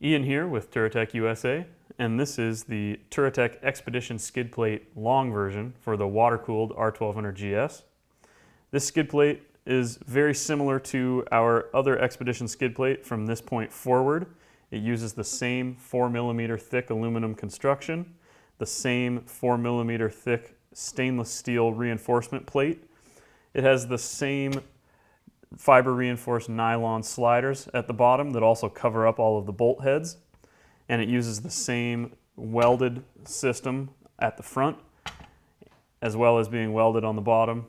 Ian here with Touratech USA, and this is the Touratech Expdtion skid plate long version for the water-cooled R1200GS. This skid plate is very similar to our other Expdtion skid plate from this point forward. It uses the same 4mm thick aluminum construction, the same 4mm thick stainless steel reinforcement plate. It has the same fiber reinforced nylon sliders at the bottom that also cover up all of the bolt heads, and it uses the same welded system at the front as well as being welded on the bottom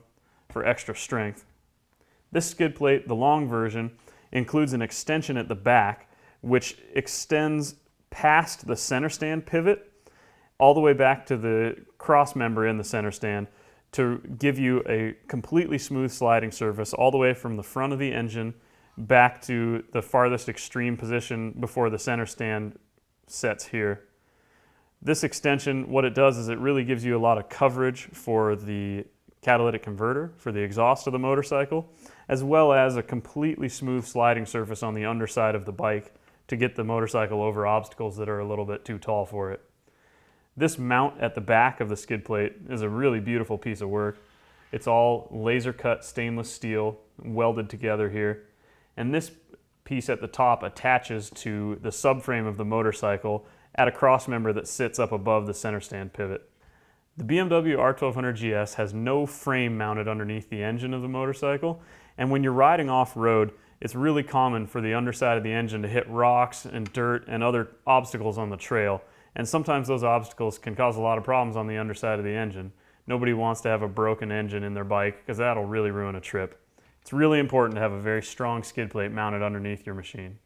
for extra strength. This skid plate, the long version, includes an extension at the back which extends past the center stand pivot all the way back to the cross member in the center stand to give you a completely smooth sliding surface all the way from the front of the engine back to the farthest extreme position before the center stand sets here. This extension, what it does is it really gives you a lot of coverage for the catalytic converter, for the exhaust of the motorcycle, as well as a completely smooth sliding surface on the underside of the bike to get the motorcycle over obstacles that are a little bit too tall for it. This mount at the back of the skid plate is a really beautiful piece of work. It's all laser cut stainless steel welded together here. And this piece at the top attaches to the subframe of the motorcycle at a cross member that sits up above the center stand pivot. The BMW R1200GS has no frame mounted underneath the engine of the motorcycle, and when you're riding off-road, it's really common for the underside of the engine to hit rocks and dirt and other obstacles on the trail. And sometimes those obstacles can cause a lot of problems on the underside of the engine. Nobody wants to have a broken engine in their bike because that'll really ruin a trip. It's really important to have a very strong skid plate mounted underneath your machine.